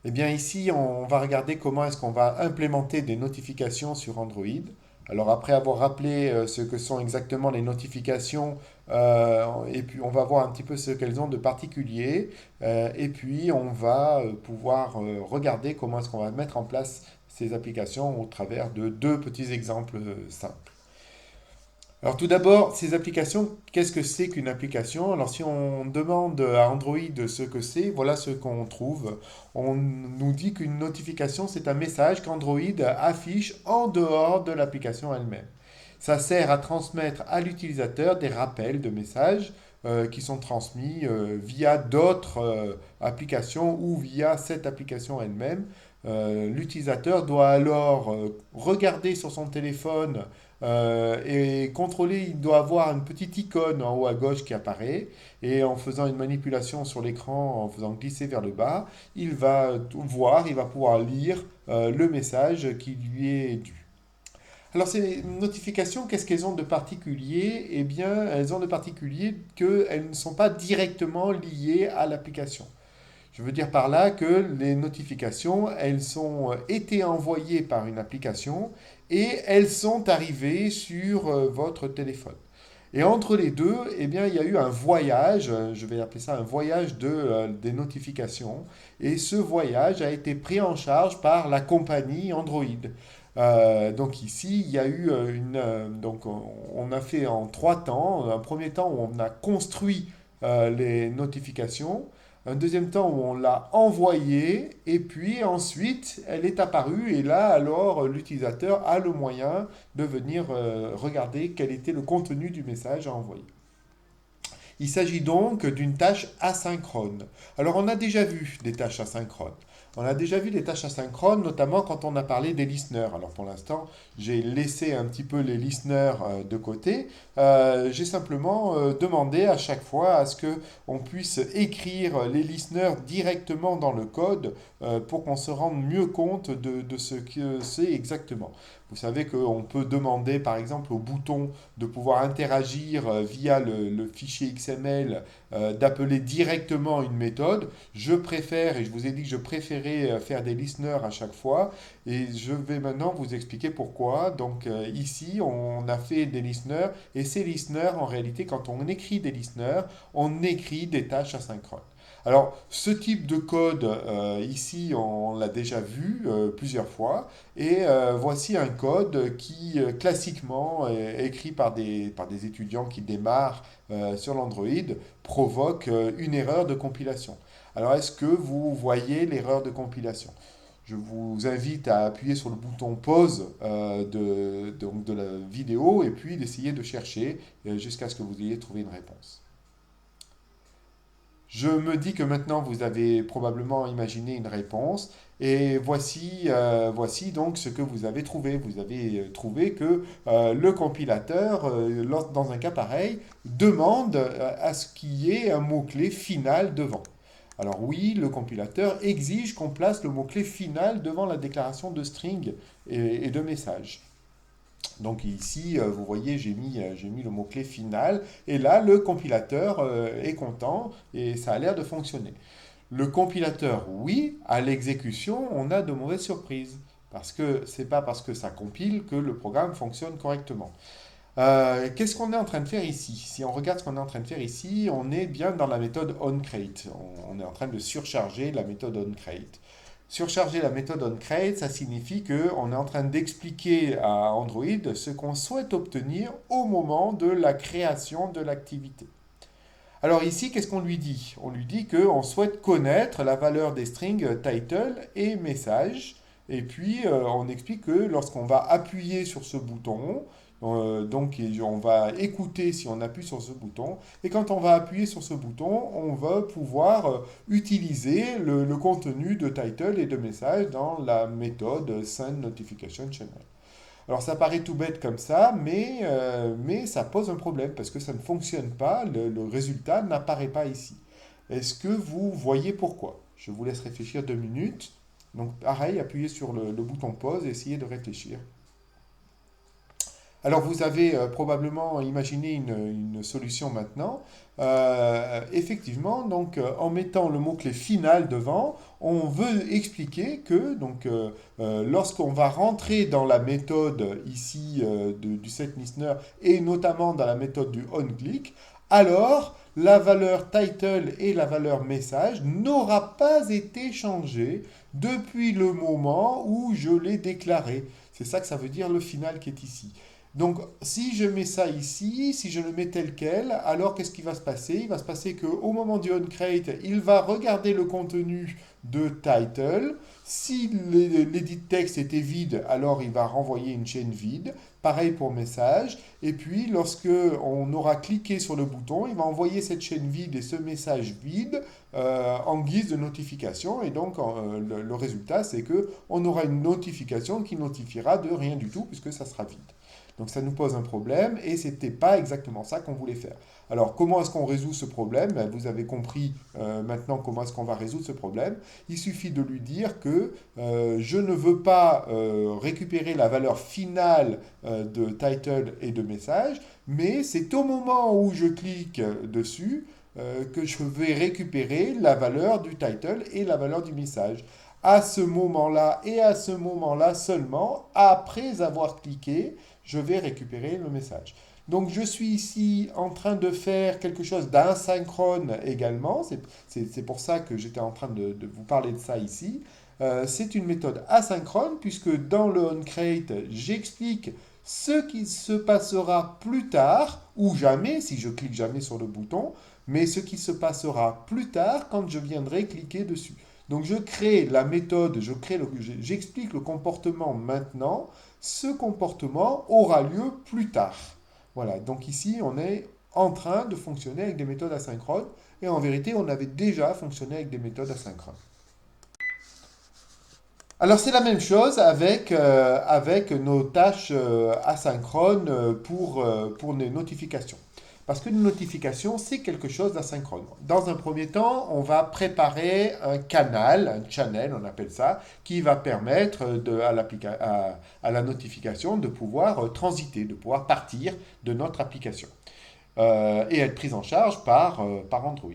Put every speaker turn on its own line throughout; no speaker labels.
Eh bien ici, on va regarder comment est-ce qu'on va implémenter des notifications sur Android. Alors après avoir rappelé ce que sont exactement les notifications, et puis on va voir un petit peu ce qu'elles ont de particulier, et puis on va pouvoir regarder comment est-ce qu'on va mettre en place ces applications au travers de deux petits exemples simples. Alors tout d'abord, ces applications, qu'est-ce que c'est qu'une application? Alors si on demande à Android ce que c'est, voilà ce qu'on trouve. On nous dit qu'une notification, c'est un message qu'Android affiche en dehors de l'application elle-même. Ça sert à transmettre à l'utilisateur des rappels de messages qui sont transmis via d'autres applications ou via cette application elle-même. L'utilisateur doit alors regarder sur son téléphone et contrôler, il doit avoir une petite icône en haut à gauche qui apparaît. Et en faisant une manipulation sur l'écran, en faisant glisser vers le bas, il va voir, il va pouvoir lire le message qui lui est dû. Alors ces notifications, qu'est-ce qu'elles ont de particulier? Eh bien, elles ont de particulier qu'elles ne sont pas directement liées à l'application. Je veux dire par là que les notifications, elles ont été envoyées par une application et elles sont arrivées sur votre téléphone. Et entre les deux, eh bien, il y a eu un voyage, je vais appeler ça un voyage des notifications, et ce voyage a été pris en charge par la compagnie Android. Donc ici, il y a eu donc on a fait en trois temps. Un premier temps où on a construit les notifications, un deuxième temps où on l'a envoyée, et puis ensuite elle est apparue, et là alors l'utilisateur a le moyen de venir regarder quel était le contenu du message à envoyer. Il s'agit donc d'une tâche asynchrone. Alors on a déjà vu des tâches asynchrones. On a déjà vu des tâches asynchrones, notamment quand on a parlé des listeners. Alors pour l'instant, j'ai laissé un petit peu les listeners de côté. J'ai simplement demandé à chaque fois à ce que on puisse écrire les listeners directement dans le code pour qu'on se rende mieux compte de ce que c'est exactement. Vous savez qu'on peut demander par exemple au bouton de pouvoir interagir via le fichier XML, d'appeler directement une méthode. Je préfère, et je vous ai dit que je préférais faire des listeners à chaque fois, et je vais maintenant vous expliquer pourquoi. Donc ici, on a fait des listeners, et ces listeners, en réalité, quand on écrit des listeners, on écrit des tâches asynchrones. Alors, ce type de code, ici, on l'a déjà vu plusieurs fois. Et voici un code qui, classiquement, écrit par des étudiants qui démarrent sur l'Android, provoque une erreur de compilation. Alors, est-ce que vous voyez l'erreur de compilation? Je vous invite à appuyer sur le bouton pause donc de la vidéo et puis d'essayer de chercher jusqu'à ce que vous ayez trouvé une réponse. Je me dis que maintenant vous avez probablement imaginé une réponse et voici donc ce que vous avez trouvé. Vous avez trouvé que le compilateur, dans un cas pareil, demande à ce qu'il y ait un mot-clé final devant. Alors oui, le compilateur exige qu'on place le mot-clé final devant la déclaration de string et de message. Donc ici, vous voyez, j'ai mis le mot-clé final. Et là, le compilateur est content et ça a l'air de fonctionner. Le compilateur, oui, à l'exécution, on a de mauvaises surprises. Parce que c'est pas parce que ça compile que le programme fonctionne correctement. Qu'est-ce qu'on est en train de faire ici? Si on regarde ce qu'on est en train de faire ici, on est bien dans la méthode onCreate. On est en train de surcharger la méthode onCreate. Surcharger la méthode onCreate, ça signifie qu'on est en train d'expliquer à Android ce qu'on souhaite obtenir au moment de la création de l'activité. Alors ici, qu'est-ce qu'on lui dit? On lui dit qu'on souhaite connaître la valeur des strings title et message. Et puis, on explique que lorsqu'on va appuyer sur ce bouton, donc on va écouter si on appuie sur ce bouton. Et quand on va appuyer sur ce bouton, on va pouvoir utiliser le contenu de title et de message dans la méthode send notification channel. Alors ça paraît tout bête comme ça, mais ça pose un problème parce que ça ne fonctionne pas, le résultat n'apparaît pas ici. Est-ce que vous voyez pourquoi? Je vous laisse réfléchir 2 minutes. Donc pareil, appuyez sur le bouton pause et essayez de réfléchir. Alors vous avez probablement imaginé une solution maintenant. Effectivement, donc en mettant le mot-clé final devant, on veut expliquer que lorsqu'on va rentrer dans la méthode ici du set listener et notamment dans la méthode du onClick, alors la valeur title et la valeur message n'aura pas été changée depuis le moment où je l'ai déclaré. C'est ça que ça veut dire le final qui est ici. Donc, si je mets ça ici, si je le mets tel quel, alors qu'est-ce qui va se passer? Il va se passer qu'au moment du onCreate, il va regarder le contenu de title. Si l'édit texte était vide, alors il va renvoyer une chaîne vide. Pareil pour message. Et puis, lorsque on aura cliqué sur le bouton, il va envoyer cette chaîne vide et ce message vide en guise de notification. Et donc, le résultat, c'est que on aura une notification qui notifiera de rien du tout puisque ça sera vide. Donc ça nous pose un problème et ce n'était pas exactement ça qu'on voulait faire. Alors comment est-ce qu'on résout ce problème? Ben, vous avez compris maintenant comment est-ce qu'on va résoudre ce problème. Il suffit de lui dire que je ne veux pas récupérer la valeur finale de title et de message, mais c'est au moment où je clique dessus que je vais récupérer la valeur du title et la valeur du message. À ce moment-là et à ce moment-là seulement, après avoir cliqué, je vais récupérer le message. Donc je suis ici en train de faire quelque chose d'asynchrone également. C'est pour ça que j'étais en train de vous parler de ça ici. C'est une méthode asynchrone puisque dans le onCreate, j'explique ce qui se passera plus tard ou jamais si je clique jamais sur le bouton, mais ce qui se passera plus tard quand je viendrai cliquer dessus. Donc je crée la méthode, j'explique le comportement maintenant. Ce comportement aura lieu plus tard. Voilà, donc ici on est en train de fonctionner avec des méthodes asynchrones et en vérité on avait déjà fonctionné avec des méthodes asynchrones. Alors c'est la même chose avec nos tâches asynchrones pour les notifications. Parce qu'une notification, c'est quelque chose d'asynchrone. Dans un premier temps, on va préparer un canal, un channel, on appelle ça, qui va permettre à la notification de pouvoir transiter, de pouvoir partir de notre application et être prise en charge par Android.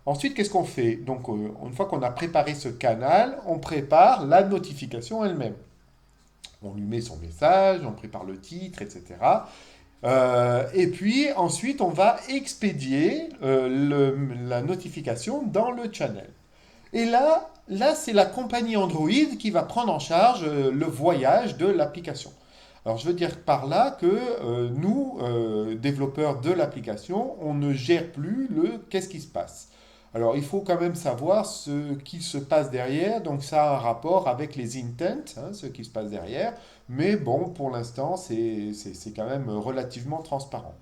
Ensuite, qu'est-ce qu'on fait? Donc, une fois qu'on a préparé ce canal, on prépare la notification elle-même. On lui met son message, on prépare le titre, etc. Et puis ensuite, on va expédier la notification dans le channel. Et là c'est la compagnie Android qui va prendre en charge le voyage de l'application. Alors je veux dire par là que nous, développeurs de l'application, on ne gère plus le qu'est-ce qui se passe. Alors il faut quand même savoir ce qui se passe derrière, donc ça a un rapport avec les intents, hein, ce qui se passe derrière, mais bon, pour l'instant, c'est quand même relativement transparent.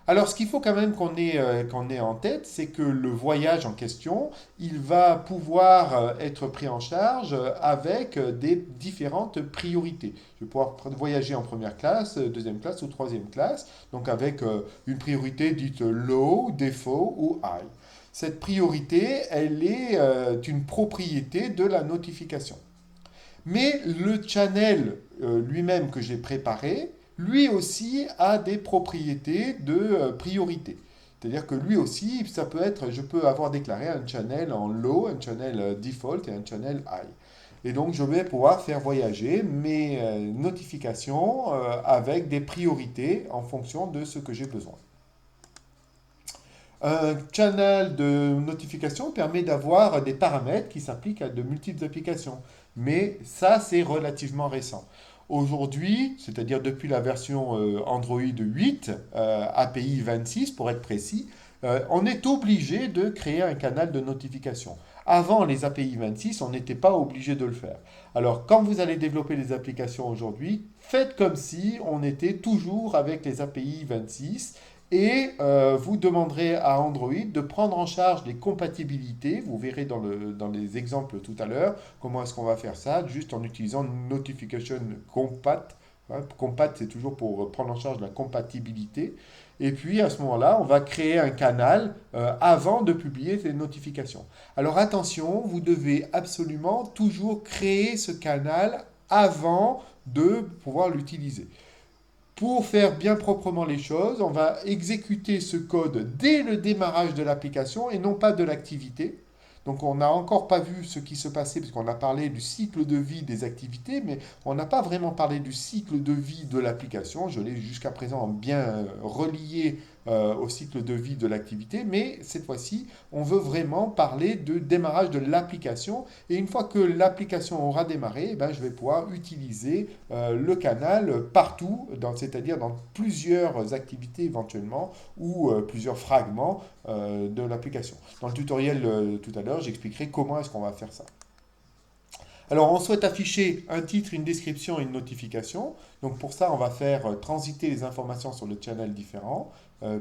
Alors, ce qu'il faut quand même qu'on ait en tête, c'est que le voyage en question, il va pouvoir être pris en charge avec des différentes priorités. Je vais pouvoir voyager en première classe, deuxième classe ou troisième classe, donc avec une priorité dite low, default ou high. Cette priorité, elle est une propriété de la notification. Mais le channel lui-même que j'ai préparé, lui aussi a des propriétés de priorité. C'est-à-dire que lui aussi, ça peut être, je peux avoir déclaré un channel en low, un channel default et un channel high. Et donc, je vais pouvoir faire voyager mes notifications avec des priorités en fonction de ce que j'ai besoin. Un channel de notification permet d'avoir des paramètres qui s'appliquent à de multiples applications. Mais ça, c'est relativement récent. Aujourd'hui, c'est-à-dire depuis la version Android 8, API 26 pour être précis, on est obligé de créer un canal de notification. Avant les API 26, on n'était pas obligé de le faire. Alors, quand vous allez développer des applications aujourd'hui, faites comme si on était toujours avec les API 26 et vous demanderez à Android de prendre en charge les compatibilités. Vous verrez dans les exemples tout à l'heure comment est-ce qu'on va faire ça, juste en utilisant Notification Compat. Hein, Compat, c'est toujours pour prendre en charge la compatibilité. Et puis à ce moment-là, on va créer un canal avant de publier ces notifications. Alors attention, vous devez absolument toujours créer ce canal avant de pouvoir l'utiliser. Pour faire bien proprement les choses, on va exécuter ce code dès le démarrage de l'application et non pas de l'activité. Donc on n'a encore pas vu ce qui se passait, parce qu'on a parlé du cycle de vie des activités, mais on n'a pas vraiment parlé du cycle de vie de l'application. Je l'ai jusqu'à présent bien relié au cycle de vie de l'activité, mais cette fois-ci, on veut vraiment parler de démarrage de l'application. Et une fois que l'application aura démarré, eh ben, je vais pouvoir utiliser le canal partout, c'est-à-dire dans plusieurs activités éventuellement, ou plusieurs fragments de l'application. Dans le tutoriel tout à l'heure, j'expliquerai comment est-ce qu'on va faire ça. Alors, on souhaite afficher un titre, une description et une notification. Donc, pour ça, on va faire transiter les informations sur le channel différent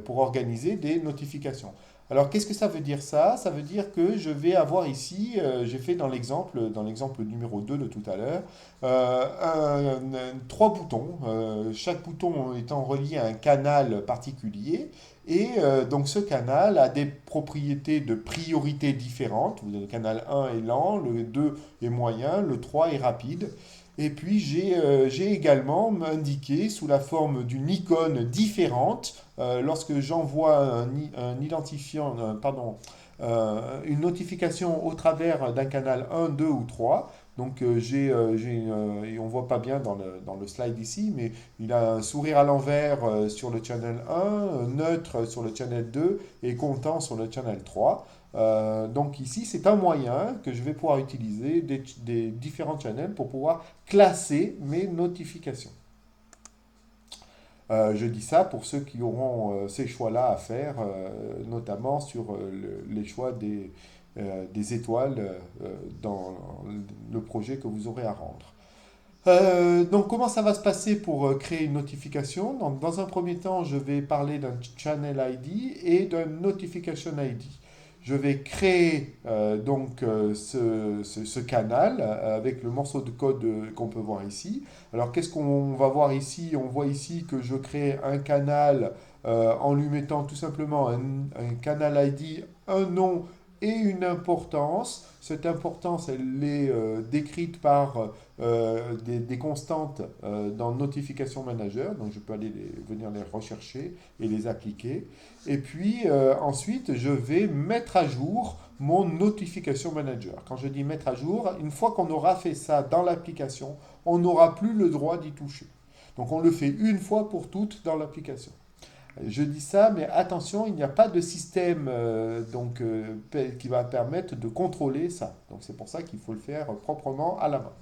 pour organiser des notifications. Alors, qu'est-ce que ça veut dire ça? Ça veut dire que je vais avoir ici, j'ai fait dans l'exemple numéro 2 de tout à l'heure, trois boutons, chaque bouton étant relié à un canal particulier. Et donc ce canal a des propriétés de priorité différentes. Le canal 1 est lent, le 2 est moyen, le 3 est rapide. Et puis j'ai également indiqué sous la forme d'une icône différente, lorsque j'envoie un identifiant, une notification au travers d'un canal 1, 2 ou 3. Donc et on ne voit pas bien dans le slide ici, mais il a un sourire à l'envers sur le channel 1, neutre sur le channel 2 et content sur le channel 3. Donc ici, c'est un moyen que je vais pouvoir utiliser des différents channels pour pouvoir classer mes notifications. Je dis ça pour ceux qui auront ces choix-là à faire, notamment sur les choix des étoiles dans le projet que vous aurez à rendre. Donc, comment ça va se passer pour créer une notification? Donc, dans un premier temps, je vais parler d'un Channel ID et d'un Notification ID. Je vais créer ce canal avec le morceau de code qu'on peut voir ici. Alors, qu'est-ce qu'on va voir ici? On voit ici que je crée un canal en lui mettant tout simplement un canal ID, un nom et une importance. Cette importance, elle est décrite par des constantes dans Notification Manager. Donc, je peux venir les rechercher et les appliquer. Et puis, ensuite, je vais mettre à jour mon Notification Manager. Quand je dis mettre à jour, une fois qu'on aura fait ça dans l'application, on n'aura plus le droit d'y toucher. Donc, on le fait une fois pour toutes dans l'application. Je dis ça, mais attention, il n'y a pas de système qui va permettre de contrôler ça. Donc c'est pour ça qu'il faut le faire proprement à la main.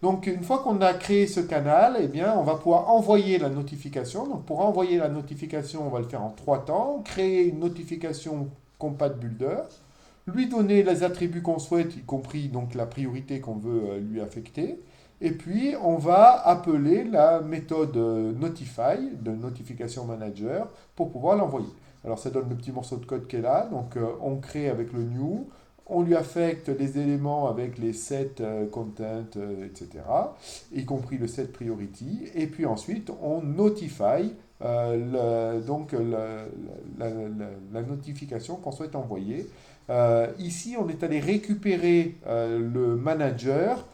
Donc une fois qu'on a créé ce canal, eh bien, on va pouvoir envoyer la notification. Donc pour envoyer la notification, on va le faire en trois temps. Créer une notification compat builder, lui donner les attributs qu'on souhaite, y compris donc la priorité qu'on veut lui affecter. Et puis, on va appeler la méthode Notify de Notification Manager pour pouvoir l'envoyer. Alors, ça donne le petit morceau de code qui est là. Donc, on crée avec le new. On lui affecte les éléments avec les set content, etc., y compris le set priority. Et puis ensuite, on notify la notification qu'on souhaite envoyer. Ici, on est allé récupérer le manager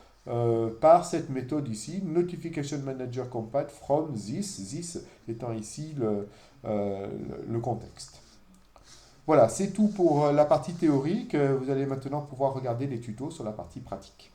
par cette méthode ici, Notification Manager Compat from this étant ici le contexte. Voilà, c'est tout pour la partie théorique. Vous allez maintenant pouvoir regarder les tutos sur la partie pratique.